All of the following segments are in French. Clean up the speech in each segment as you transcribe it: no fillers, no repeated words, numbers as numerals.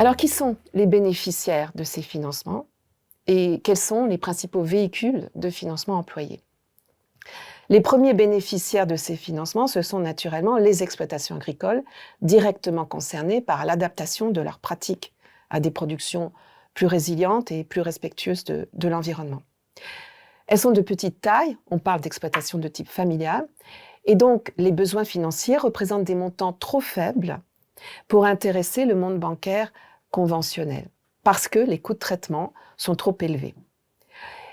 Alors, qui sont les bénéficiaires de ces financements et quels sont les principaux véhicules de financement employés? Les premiers bénéficiaires de ces financements, ce sont naturellement les exploitations agricoles directement concernées par l'adaptation de leurs pratiques à des productions plus résilientes et plus respectueuses de l'environnement. Elles sont de petite taille, on parle d'exploitation de type familial, et donc les besoins financiers représentent des montants trop faibles pour intéresser le monde bancaire conventionnel, parce que les coûts de traitement sont trop élevés.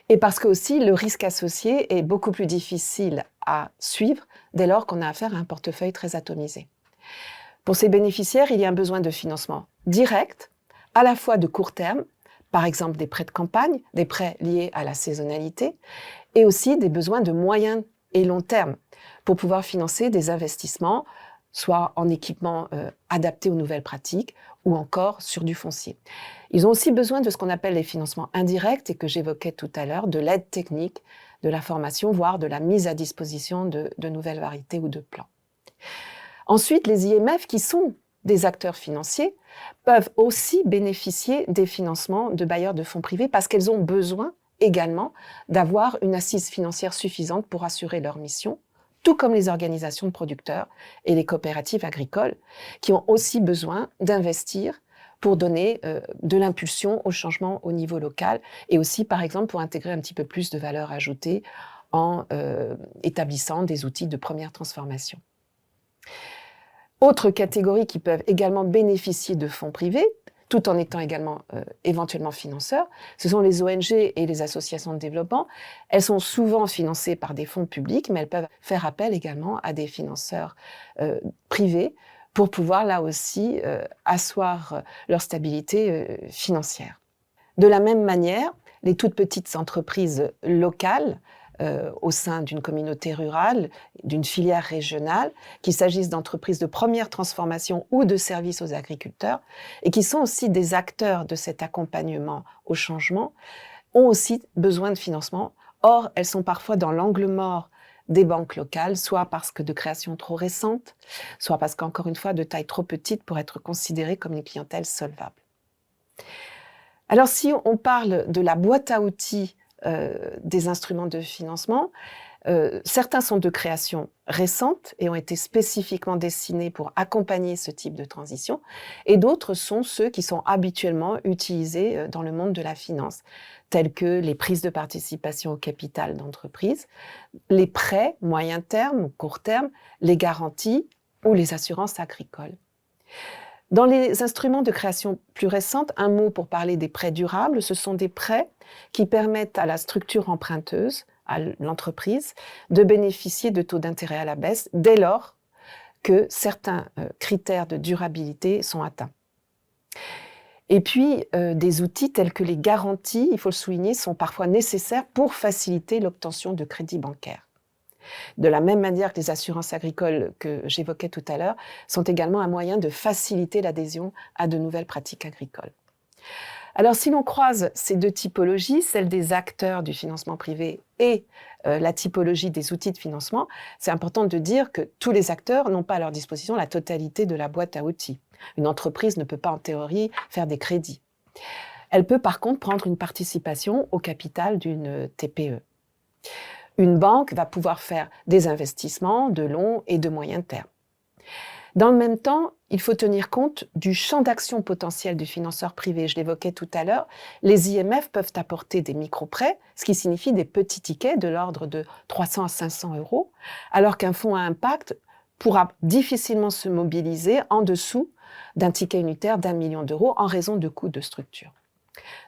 Et parce que aussi le risque associé est beaucoup plus difficile à suivre dès lors qu'on a affaire à un portefeuille très atomisé. Pour ces bénéficiaires, il y a un besoin de financement direct, à la fois de court terme, par exemple des prêts de campagne, des prêts liés à la saisonnalité, et aussi des besoins de moyen et long terme pour pouvoir financer des investissements, soit en équipement adapté aux nouvelles pratiques ou encore sur du foncier. Ils ont aussi besoin de ce qu'on appelle les financements indirects et que j'évoquais tout à l'heure, de l'aide technique, de la formation, voire de la mise à disposition de nouvelles variétés ou de plants. Ensuite, les IMF, qui sont des acteurs financiers, peuvent aussi bénéficier des financements de bailleurs de fonds privés parce qu'elles ont besoin également d'avoir une assise financière suffisante pour assurer leur mission, tout comme les organisations de producteurs et les coopératives agricoles, qui ont aussi besoin d'investir pour donner de l'impulsion au changement au niveau local et aussi, par exemple, pour intégrer un petit peu plus de valeur ajoutée en établissant des outils de première transformation. Autres catégories qui peuvent également bénéficier de fonds privés, tout en étant également éventuellement financeurs, ce sont les ONG et les associations de développement. Elles sont souvent financées par des fonds publics, mais elles peuvent faire appel également à des financeurs privés pour pouvoir là aussi asseoir leur stabilité financière. De la même manière, les toutes petites entreprises locales au sein d'une communauté rurale, d'une filière régionale, qu'il s'agisse d'entreprises de première transformation ou de services aux agriculteurs, et qui sont aussi des acteurs de cet accompagnement au changement, ont aussi besoin de financement. Or, elles sont parfois dans l'angle mort des banques locales, soit parce que de création trop récente, soit parce qu'encore une fois de taille trop petite pour être considérée comme une clientèle solvable. Alors si on parle de la boîte à outils des instruments de financement, certains sont de création récente et ont été spécifiquement destinés pour accompagner ce type de transition, et d'autres sont ceux qui sont habituellement utilisés dans le monde de la finance, tels que les prises de participation au capital d'entreprise, les prêts moyen terme ou court terme, les garanties ou les assurances agricoles. Dans les instruments de création plus récente, un mot pour parler des prêts durables, ce sont des prêts qui permettent à la structure emprunteuse, à l'entreprise, de bénéficier de taux d'intérêt à la baisse dès lors que certains critères de durabilité sont atteints. Et puis, des outils tels que les garanties, il faut le souligner, sont parfois nécessaires pour faciliter l'obtention de crédits bancaires. De la même manière que les assurances agricoles que j'évoquais tout à l'heure sont également un moyen de faciliter l'adhésion à de nouvelles pratiques agricoles. Alors, si l'on croise ces deux typologies, celle des acteurs du financement privé et la typologie des outils de financement, c'est important de dire que tous les acteurs n'ont pas à leur disposition la totalité de la boîte à outils. Une entreprise ne peut pas, en théorie, faire des crédits. Elle peut, par contre, prendre une participation au capital d'une TPE. Une banque va pouvoir faire des investissements de long et de moyen terme. Dans le même temps, il faut tenir compte du champ d'action potentiel du financeur privé. Je l'évoquais tout à l'heure, les IMF peuvent apporter des micro-prêts, ce qui signifie des petits tickets de l'ordre de 300 à 500 €, alors qu'un fonds à impact pourra difficilement se mobiliser en dessous d'un ticket unitaire d'1 million d'euros en raison de coûts de structure.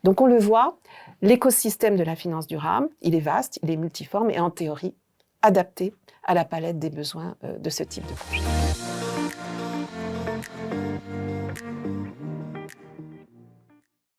Donc on le voit, l'écosystème de la finance durable, il est vaste, il est multiforme et en théorie adapté à la palette des besoins de ce type de projet.